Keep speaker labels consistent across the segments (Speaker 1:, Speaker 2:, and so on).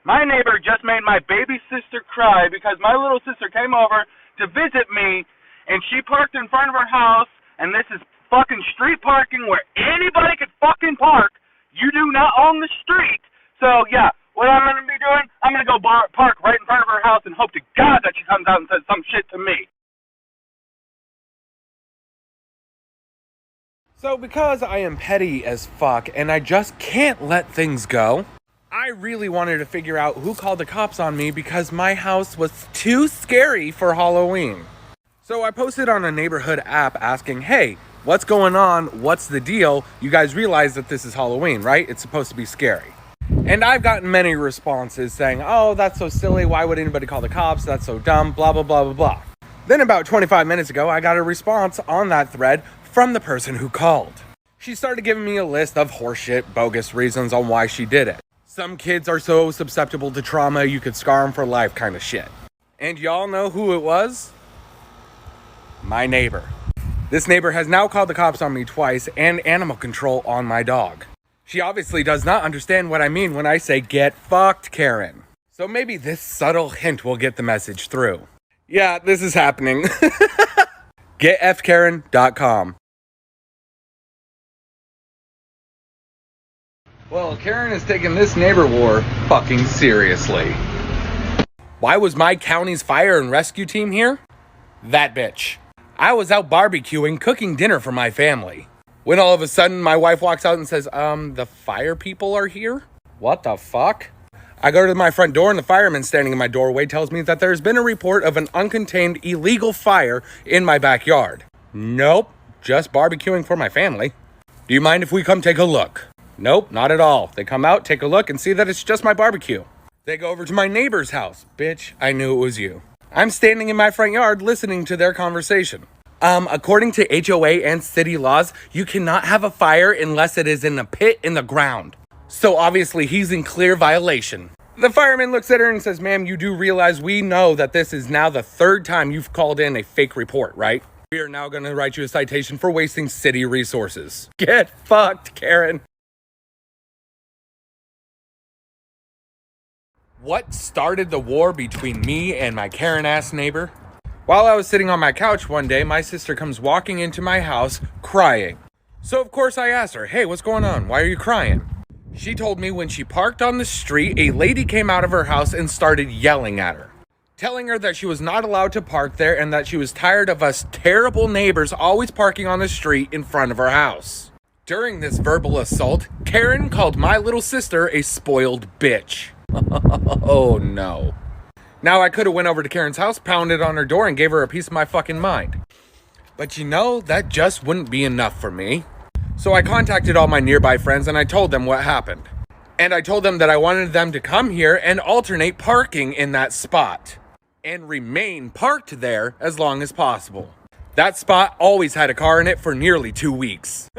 Speaker 1: My neighbor just made my baby sister cry because my little sister came over to visit me, and she parked in front of her house, and this is fucking street parking where anybody could fucking park. You do not own the street. So, yeah, what I'm going to be doing, I'm going to go park right in front of her house and hope to God that she comes out and says some shit to me.
Speaker 2: So because I am petty as fuck and I just can't let things go, I really wanted to figure out who called the cops on me because my house was too scary for Halloween. So I posted on a neighborhood app asking, hey, what's going on? What's the deal? You guys realize that this is Halloween, right? It's supposed to be scary. And I've gotten many responses saying, oh, that's so silly. Why would anybody call the cops? That's so dumb, blah, blah, blah, blah, blah. Then about 25 minutes ago, I got a response on that thread from the person who called. She started giving me a list of horseshit, bogus reasons on why she did it. Some kids are so susceptible to trauma you could scar them for life kind of shit. And y'all know who it was? My neighbor. This neighbor has now called the cops on me twice and animal control on my dog. She obviously does not understand what I mean when I say get fucked, Karen. So maybe this subtle hint will get the message through. Yeah, this is happening. GetFKaren.com. Well, Karen is taking this neighbor war fucking seriously. Why was my county's fire and rescue team here? That bitch. I was out barbecuing, cooking dinner for my family. When all of a sudden my wife walks out and says, the fire people are here? What the fuck? I go to my front door and the fireman standing in my doorway tells me that there's been a report of an uncontained illegal fire in my backyard. Nope, just barbecuing for my family. Do you mind if we come take a look? Nope, not at all. They come out, take a look, and see that it's just my barbecue. They go over to my neighbor's house. Bitch, I knew it was you. I'm standing in my front yard listening to their conversation. According to HOA and city laws, you cannot have a fire unless it is in a pit in the ground. So obviously he's in clear violation. The fireman looks at her and says, ma'am, you do realize we know that this is now the third time you've called in a fake report, right? We are now going to write you a citation for wasting city resources. Get fucked, Karen. What started the war between me and my Karen-ass neighbor? While I was sitting on my couch one day, my sister comes walking into my house crying. So of course I asked her, hey, what's going on? Why are you crying? She told me when she parked on the street, a lady came out of her house and started yelling at her, telling her that she was not allowed to park there and that she was tired of us terrible neighbors always parking on the street in front of her house. During this verbal assault, Karen called my little sister a spoiled bitch. Oh no. Now I could have went over to Karen's house, pounded on her door, and gave her a piece of my fucking mind. But you know, that just wouldn't be enough for me. So I contacted all my nearby friends and I told them what happened. And I told them that I wanted them to come here and alternate parking in that spot. And remain parked there as long as possible. That spot always had a car in it for nearly 2 weeks.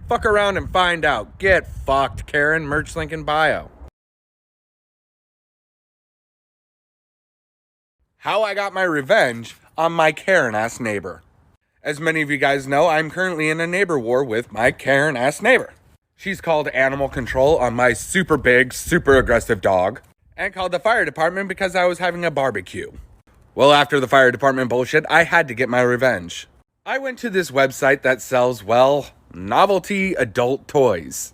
Speaker 2: Fuck around and find out. Get fucked, Karen. Merch link in bio. How I got my revenge on my Karen-ass neighbor. As many of you guys know, I'm currently in a neighbor war with my Karen-ass neighbor. She's called animal control on my super big, super aggressive dog, and called the fire department because I was having a barbecue. Well, after the fire department bullshit, I had to get my revenge. I went to this website that sells, well, novelty adult toys.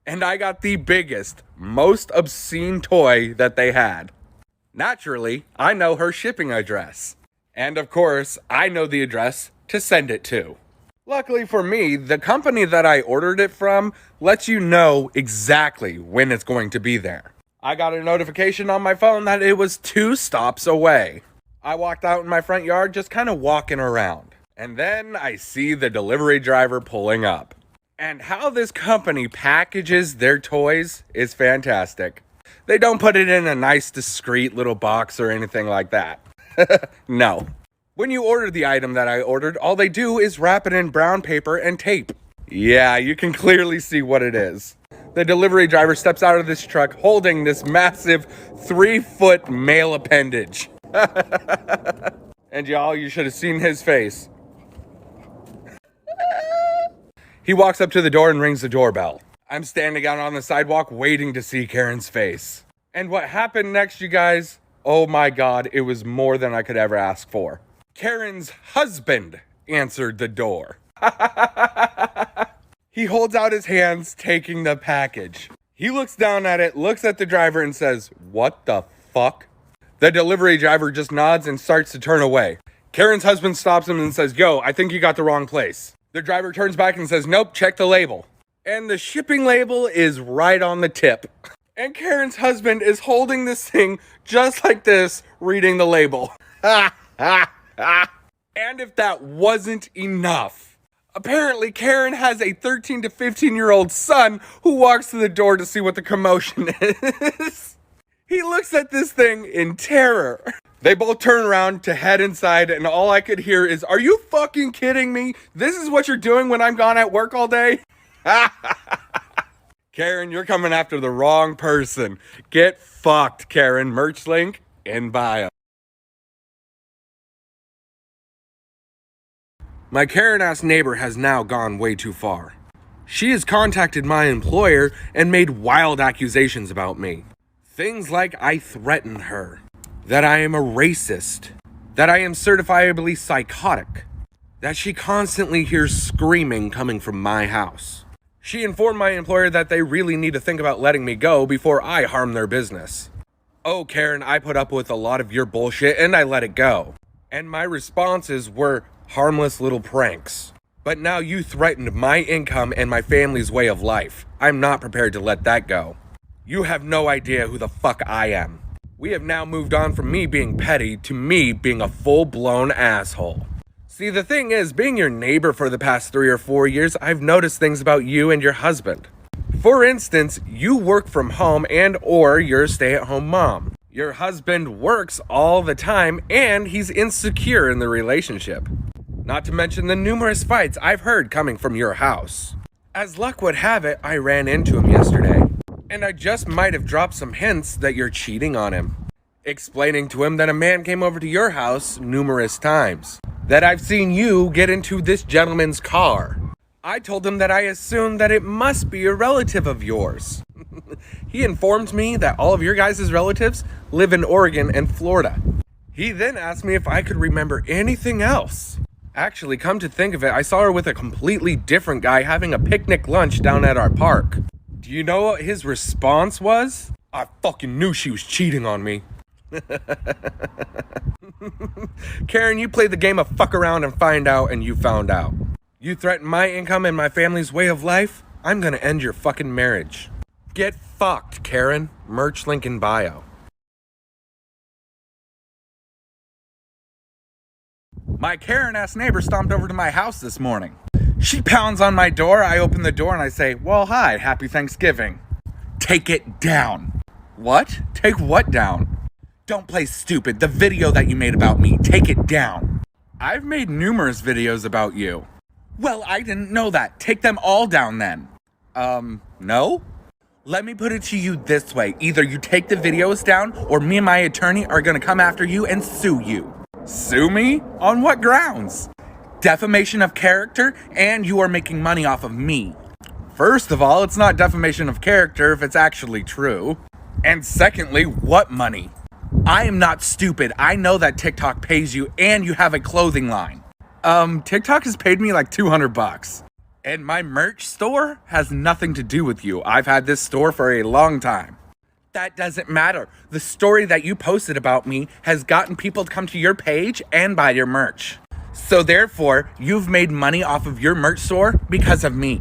Speaker 2: And I got the biggest, most obscene toy that they had. Naturally, I know her shipping address. And of course, I know the address to send it to. Luckily for me, the company that I ordered it from lets you know exactly when it's going to be there. I got a notification on my phone that it was 2 stops away. I walked out in my front yard just kind of walking around. And then I see the delivery driver pulling up. And how this company packages their toys is fantastic. They don't put it in a nice, discreet little box or anything like that. No. When you order the item that I ordered, all they do is wrap it in brown paper and tape. Yeah, you can clearly see what it is. The delivery driver steps out of this truck holding this massive 3-foot male appendage. And y'all, you should have seen his face. He walks up to the door and rings the doorbell. I'm standing out on the sidewalk waiting to see Karen's face. And what happened next, you guys? Oh my God, it was more than I could ever ask for. Karen's husband answered the door. He holds out his hands, taking the package. He looks down at it, looks at the driver, and says, "What the fuck?" The delivery driver just nods and starts to turn away. Karen's husband stops him and says, "Yo, I think you got the wrong place." The driver turns back and says, "Nope, check the label." And the shipping label is right on the tip. And Karen's husband is holding this thing just like this, reading the label. And if that wasn't enough, apparently Karen has a 13 to 15-year-old son who walks to the door to see what the commotion is. He looks at this thing in terror. They both turn around to head inside, and all I could hear is, "Are you fucking kidding me? This is what you're doing when I'm gone at work all day?" Karen, you're coming after the wrong person. Get fucked, Karen. Merch link in bio. My Karen-ass neighbor has now gone way too far. She has contacted my employer and made wild accusations about me. Things like I threaten her, that I am a racist, that I am certifiably psychotic, that she constantly hears screaming coming from my house. She informed my employer that they really need to think about letting me go before I harm their business. Oh, Karen, I put up with a lot of your bullshit and I let it go. And my responses were harmless little pranks. But now you threatened my income and my family's way of life. I'm not prepared to let that go. You have no idea who the fuck I am. We have now moved on from me being petty to me being a full-blown asshole. See, the thing is, being your neighbor for the past 3 or 4 years, I've noticed things about you and your husband. For instance, you work from home and or you're a stay-at-home mom. Your husband works all the time and he's insecure in the relationship. Not to mention the numerous fights I've heard coming from your house. As luck would have it, I ran into him yesterday. And I just might have dropped some hints that you're cheating on him. Explaining to him that a man came over to your house numerous times. That I've seen you get into this gentleman's car. I told him that I assumed that it must be a relative of yours. He informed me that all of your guys' relatives live in Oregon and Florida. He then asked me if I could remember anything else. Actually, come to think of it, I saw her with a completely different guy having a picnic lunch down at our park. Do you know what his response was? "I fucking knew she was cheating on me." Karen, you played the game of fuck around and find out, and you found out. You threaten my income and my family's way of life? I'm gonna end your fucking marriage. Get fucked, Karen. Merch link in bio. My Karen-ass neighbor stomped over to my house this morning. She pounds on my door, I open the door and I say, "Well, hi, happy Thanksgiving." "Take it down." "What? Take what down?" "Don't play stupid. The video that you made about me, take it down." "I've made numerous videos about you." "Well, I didn't know that. Take them all down then." No? Let me put it to you this way. Either you take the videos down or me and my attorney are gonna come after you and sue you. Sue me? On what grounds? Defamation of character, and you are making money off of me. First of all, it's not defamation of character if it's actually true. And secondly, what money? I am not stupid. I know that TikTok pays you and you have a clothing line. TikTok has paid me like $200. And my merch store has nothing to do with you. I've had this store for a long time. That doesn't matter. The story that you posted about me has gotten people to come to your page and buy your merch. So therefore, you've made money off of your merch store because of me.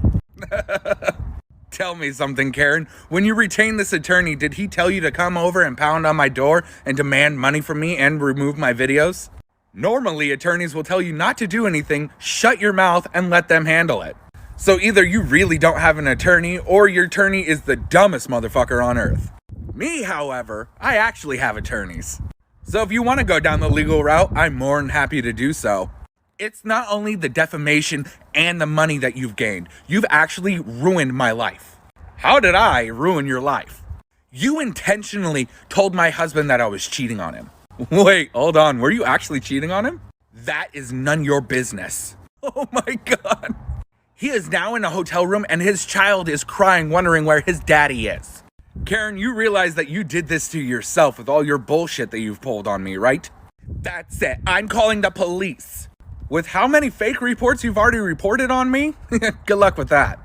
Speaker 2: Tell me something, Karen. When you retained this attorney, did he tell you to come over and pound on my door and demand money from me and remove my videos? Normally, attorneys will tell you not to do anything, shut your mouth, and let them handle it. So either you really don't have an attorney, or your attorney is the dumbest motherfucker on earth. Me, however, I actually have attorneys. So if you want to go down the legal route, I'm more than happy to do so. It's not only the defamation and the money that you've gained, you've actually ruined my life. How did I ruin your life? You intentionally told my husband that I was cheating on him. Wait, hold on, were you actually cheating on him? That is none of your business. Oh my God. He is now in a hotel room and his child is crying, wondering where his daddy is. Karen, you realize that you did this to yourself with all your bullshit that you've pulled on me, right? That's it. I'm calling the police. With how many fake reports you've already reported on me? Good luck with that.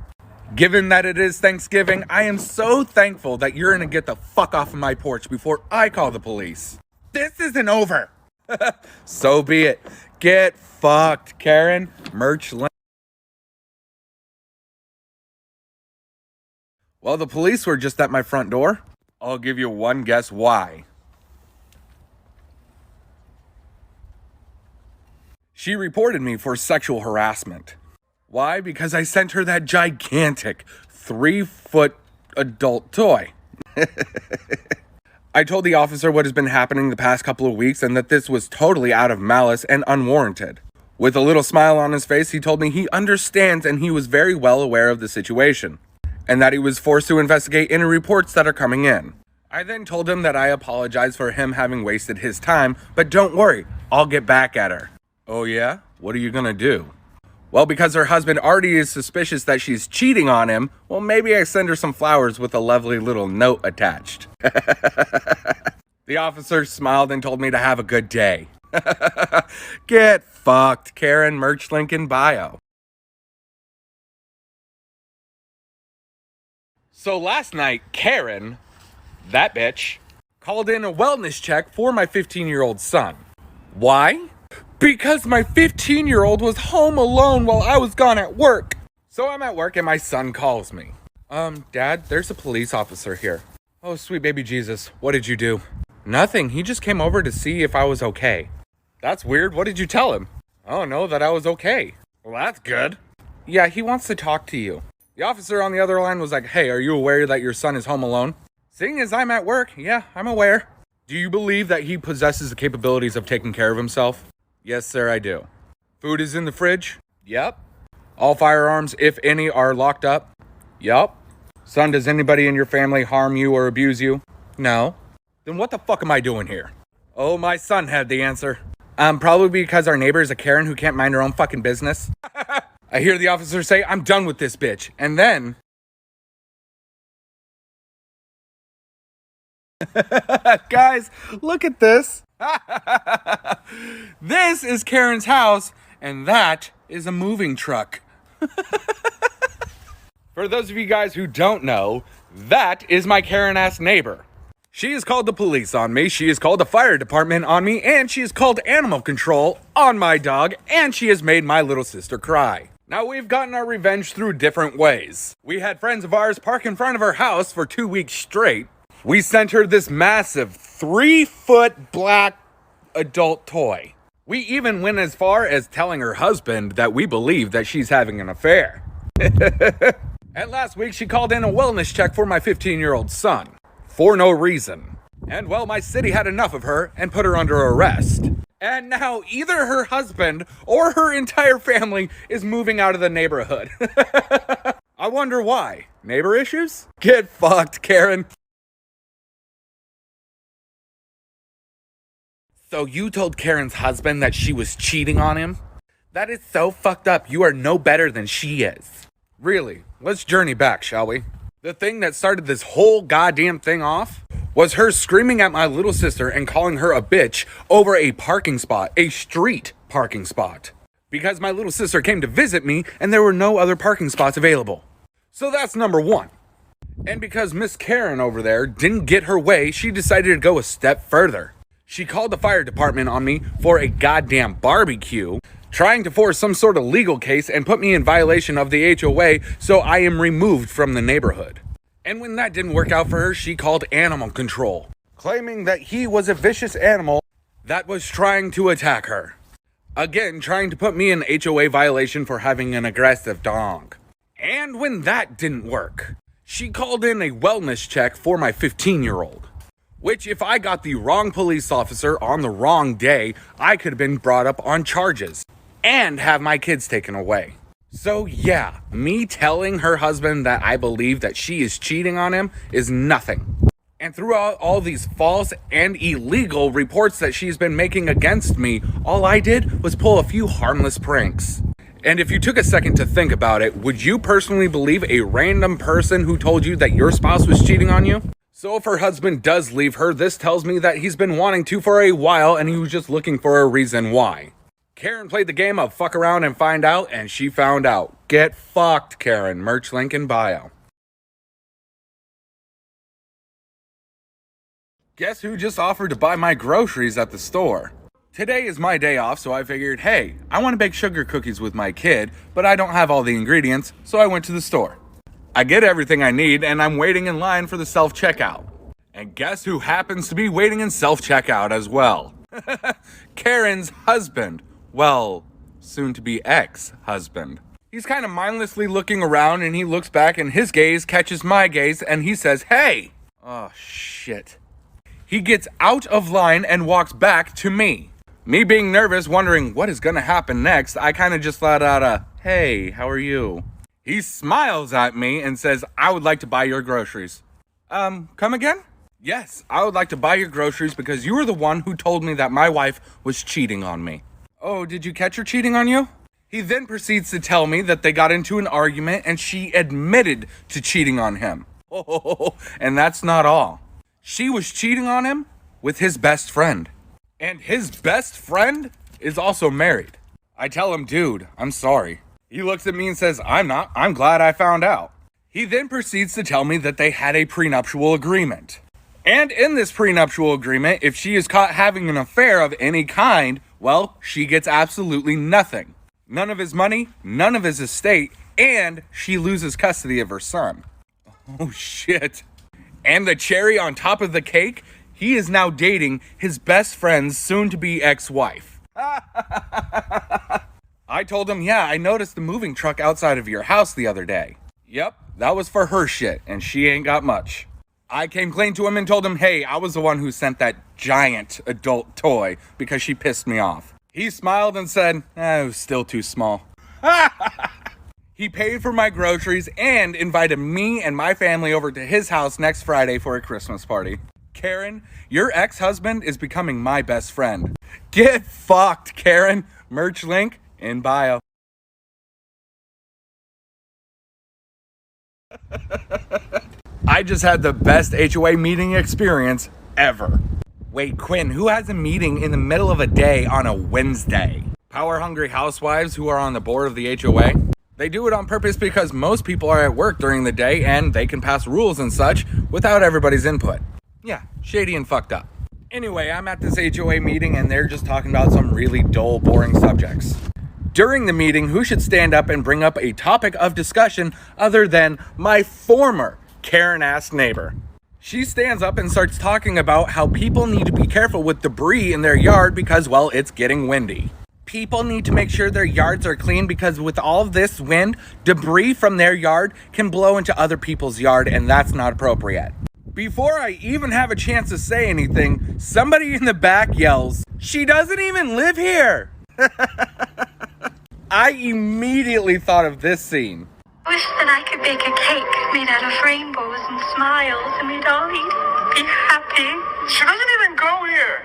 Speaker 2: Given that it is Thanksgiving, I am so thankful that you're gonna get the fuck off of my porch before I call the police. This isn't over. So be it. Get fucked, Karen. Merch link. Well, the police were just at my front door. I'll give you one guess why. She reported me for sexual harassment. Why? Because I sent her that gigantic 3-foot adult toy. I told the officer what has been happening the past couple of weeks and that this was totally out of malice and unwarranted. With a little smile on his face, he told me he understands and he was very well aware of the situation, and that he was forced to investigate any reports that are coming in. I then told him that I apologize for him having wasted his time, but don't worry, I'll get back at her. Oh yeah? What are you gonna do? Well, because her husband already is suspicious that she's cheating on him, well, maybe I send her some flowers with a lovely little note attached. The officer smiled and told me to have a good day. Get fucked, Karen. Merch link in bio. So last night, Karen, that bitch, called in a wellness check for my 15-year-old son. Why? Because my 15-year-old was home alone while I was gone at work. So I'm at work and my son calls me. Dad, there's a police officer here. Oh, sweet baby Jesus, what did you do? Nothing, he just came over to see if I was okay. That's weird, what did you tell him? Oh, no, that I was okay. Well, that's good. Yeah, he wants to talk to you. The officer on the other line was like, hey, are you aware that your son is home alone? Seeing as I'm at work, yeah, I'm aware. Do you believe that he possesses the capabilities of taking care of himself? Yes, sir, I do. Food is in the fridge? Yep. All firearms, if any, are locked up? Yep. Son, does anybody in your family harm you or abuse you? No. Then what the fuck am I doing here? Oh, my son had the answer. Probably because our neighbor is a Karen who can't mind her own fucking business. I hear the officer say, I'm done with this bitch. And then... Guys, look at this. This is Karen's house, and that is a moving truck. For those of you guys who don't know, that is my Karen-ass neighbor. She has called the police on me, she has called the fire department on me, and she has called animal control on my dog, and she has made my little sister cry. Now, we've gotten our revenge through different ways. We had friends of ours park in front of her house for 2 weeks straight. We sent her this massive 3-foot black adult toy. We even went as far as telling her husband that we believe that she's having an affair. And last week, she called in a wellness check for my 15-year-old son. For no reason. And well, my city had enough of her and put her under arrest. And now either her husband or her entire family is moving out of the neighborhood. I wonder why. Neighbor issues? Get fucked, Karen. So you told Karen's husband that she was cheating on him? That is so fucked up. You are no better than she is. Really, let's journey back, shall we? The thing that started this whole goddamn thing off was her screaming at my little sister and calling her a bitch over a parking spot, a street parking spot. Because my little sister came to visit me and there were no other parking spots available. So that's number one. And because Miss Karen over there didn't get her way, she decided to go a step further. She called the fire department on me for a goddamn barbecue, trying to force some sort of legal case and put me in violation of the HOA, so I am removed from the neighborhood. And when that didn't work out for her, she called animal control, claiming that he was a vicious animal that was trying to attack her. Again, trying to put me in HOA violation for having an aggressive dog. And when that didn't work, she called in a wellness check for my 15-year-old. Which, if I got the wrong police officer on the wrong day, I could have been brought up on charges and have my kids taken away. So yeah, me telling her husband that I believe that she is cheating on him is nothing. And throughout all these false and illegal reports that she's been making against me, all I did was pull a few harmless pranks. And if you took a second to think about it, would you personally believe a random person who told you that your spouse was cheating on you? So if her husband does leave her, this tells me that he's been wanting to for a while and he was just looking for a reason why. Karen played the game of fuck around and find out, and she found out. Get fucked, Karen. Merch link in bio. Guess who just offered to buy my groceries at the store? Today is my day off, so I figured, hey, I want to bake sugar cookies with my kid, but I don't have all the ingredients, so I went to the store. I get everything I need, and I'm waiting in line for the self-checkout. And guess who happens to be waiting in self-checkout as well? Karen's husband. Well, soon-to-be ex-husband. He's kind of mindlessly looking around, and he looks back, and his gaze catches my gaze, and he says, hey! Oh, shit. He gets out of line and walks back to me. Me being nervous, wondering what is gonna happen next, I kind of just let out a, hey, how are you? He smiles at me and says, I would like to buy your groceries. Come again? Yes, I would like to buy your groceries because you were the one who told me that my wife was cheating on me. Oh, did you catch her cheating on you? He then proceeds to tell me that they got into an argument and she admitted to cheating on him. Oh, and that's not all. She was cheating on him with his best friend. And his best friend is also married. I tell him, dude, I'm sorry. He looks at me and says, I'm not. I'm glad I found out. He then proceeds to tell me that they had a prenuptial agreement. And in this prenuptial agreement, if she is caught having an affair of any kind, well, she gets absolutely nothing. None of his money, none of his estate, and she loses custody of her son. Oh, shit. And the cherry on top of the cake, he is now dating his best friend's soon-to-be ex-wife. I told him, yeah, I noticed the moving truck outside of your house the other day. Yep, that was for her shit, and she ain't got much. I came clean to him and told him, hey, I was the one who sent that giant adult toy because she pissed me off. He smiled and said, it was still too small. He paid for my groceries and invited me and my family over to his house next Friday for a Christmas party. Karen, your ex-husband is becoming my best friend. Get fucked, Karen. Merch link in bio. I just had the best HOA meeting experience ever. Wait, Quinn, who has a meeting in the middle of a day on a Wednesday? Power-hungry housewives who are on the board of the HOA? They do it on purpose because most people are at work during the day and they can pass rules and such without everybody's input. Yeah, shady and fucked up. Anyway, I'm at this HOA meeting and they're just talking about some really dull, boring subjects. During the meeting, who should stand up and bring up a topic of discussion other than my former Karen-ass neighbor? She stands up and starts talking about how people need to be careful with debris in their yard because, well, it's getting windy. People need to make sure their yards are clean because with all of this wind, debris from their yard can blow into other people's yard and that's not appropriate. Before I even have a chance to say anything, somebody in the back yells, she doesn't even live here! I immediately thought of this scene.
Speaker 3: I wish that I could bake a cake made out of rainbows and smiles and we'd all eat it, be happy.
Speaker 4: She doesn't even go here.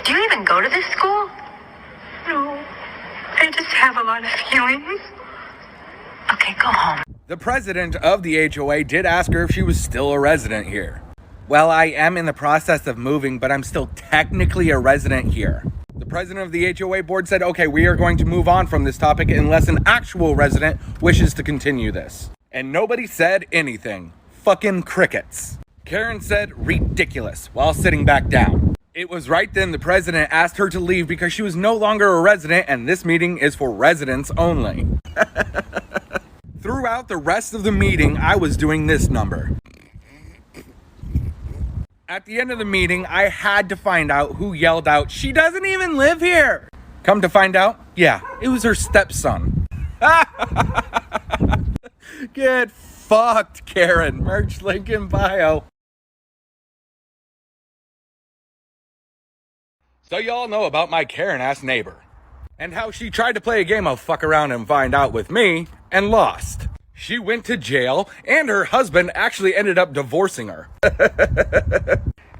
Speaker 3: Do you even go to this school? No, I just have a lot of feelings. Okay, go home.
Speaker 2: The president of the HOA did ask her if she was still a resident here. Well, I am in the process of moving, but I'm still technically a resident here. The president of the HOA board said, okay, we are going to move on from this topic unless an actual resident wishes to continue this. And nobody said anything. Fucking crickets. Karen said, ridiculous, while sitting back down. It was right then the president asked her to leave because she was no longer a resident and this meeting is for residents only. Throughout the rest of the meeting, I was doing this number. At the end of the meeting, I had to find out who yelled out, she doesn't even live here. Come to find out, yeah, it was her stepson. Get fucked, Karen. Merch link in bio. So y'all know about my Karen-ass neighbor and how she tried to play a game of fuck around and find out with me and lost. She went to jail and her husband actually ended up divorcing her.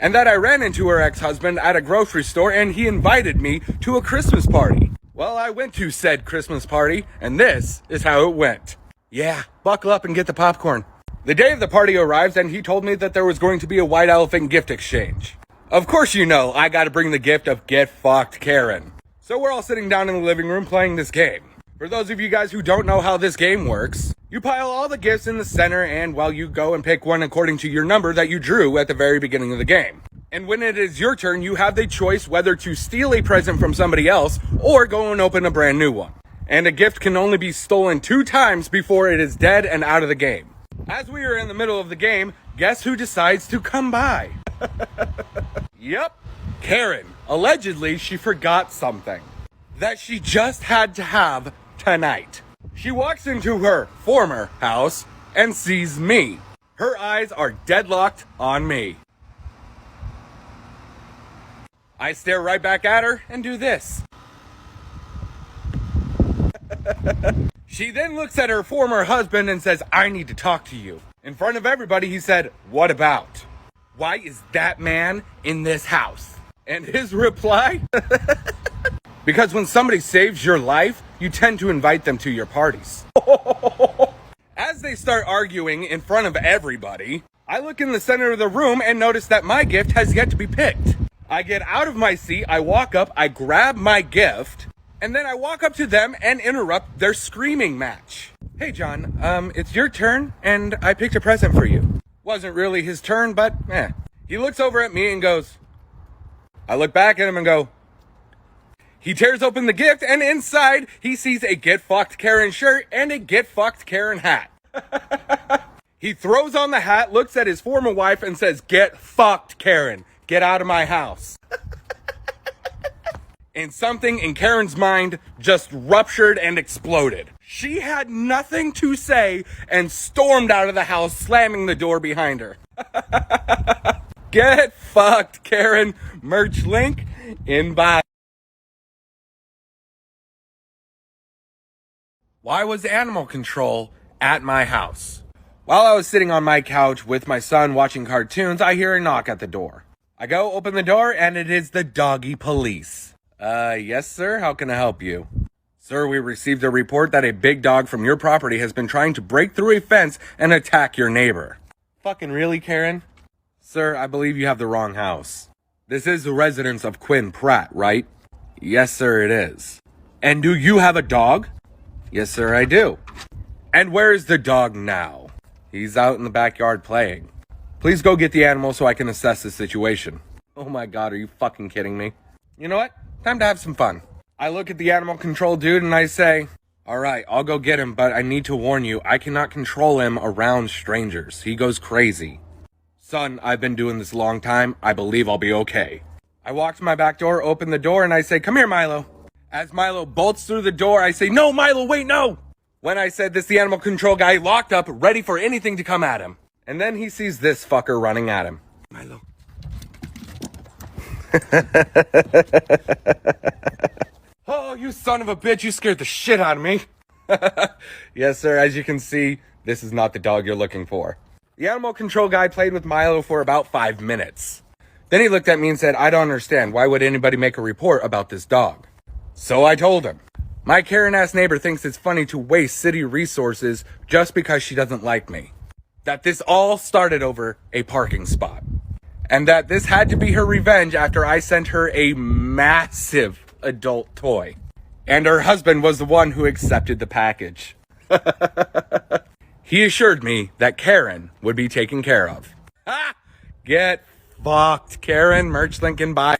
Speaker 2: And that I ran into her ex-husband at a grocery store and he invited me to a Christmas party. Well, I went to said Christmas party, and this is how it went. Yeah, buckle up and get the popcorn. The day of the party arrives, and he told me that there was going to be a white elephant gift exchange. Of course you know, I gotta bring the gift of Get Fucked Karen. So we're all sitting down in the living room playing this game. For those of you guys who don't know how this game works, you pile all the gifts in the center, and well, you go and pick one according to your number that you drew at the very beginning of the game. And when it is your turn, you have the choice whether to steal a present from somebody else or go and open a brand new one. And a gift can only be stolen 2 times before it is dead and out of the game. As we are in the middle of the game, guess who decides to come by? Yep, Karen. Allegedly, she forgot something that she just had to have tonight. She walks into her former house and sees me. Her eyes are deadlocked on me. I stare right back at her and do this. She then looks at her former husband and says, I need to talk to you. In front of everybody, he said, what about? Why is that man in this house? And his reply? Because when somebody saves your life, you tend to invite them to your parties. As they start arguing in front of everybody, I look in the center of the room and notice that my gift has yet to be picked. I get out of my seat, I walk up, I grab my gift, and then I walk up to them and interrupt their screaming match. Hey John, it's your turn, and I picked a present for you. Wasn't really his turn, but He looks over at me and goes, I look back at him and go, he tears open the gift, and inside he sees a Get Fucked Karen shirt and a Get Fucked Karen hat. He throws on the hat, looks at his former wife, and says, Get fucked, Karen. Get out of my house. And something in Karen's mind just ruptured and exploded. She had nothing to say and stormed out of the house, slamming the door behind her. Get fucked, Karen. Merch link in bio. Why was animal control at my house? While I was sitting on my couch with my son watching cartoons, I hear a knock at the door. I go open the door, and it is the doggy police. Yes, sir. How can I help you? Sir, we received a report that a big dog from your property has been trying to break through a fence and attack your neighbor. Fucking really, Karen? Sir, I believe you have the wrong house. This is the residence of Quinn Pratt, right? Yes, sir, it is. And do you have a dog? Yes, sir, I do. And where is the dog now? He's out in the backyard playing. Please go get the animal so I can assess the situation. Oh my God, are you fucking kidding me? You know what? Time to have some fun. I look at the animal control dude and I say, all right, I'll go get him, but I need to warn you, I cannot control him around strangers. He goes crazy. Son, I've been doing this a long time. I believe I'll be okay. I walk to my back door, open the door, and I say, come here, Milo. As Milo bolts through the door, I say, no, Milo, wait, no. When I said this, the animal control guy locked up, ready for anything to come at him. And then he sees this fucker running at him. Milo. Oh, you son of a bitch, you scared the shit out of me. Yes, sir, as you can see, this is not the dog you're looking for. The animal control guy played with Milo for about 5 minutes. Then he looked at me and said, I don't understand. Why would anybody make a report about this dog? So I told him, my Karen-ass neighbor thinks it's funny to waste city resources just because she doesn't like me. That this all started over a parking spot. And that this had to be her revenge after I sent her a massive adult toy. And her husband was the one who accepted the package. He assured me that Karen would be taken care of. Ha! Get fucked, Karen. Merch link in bio.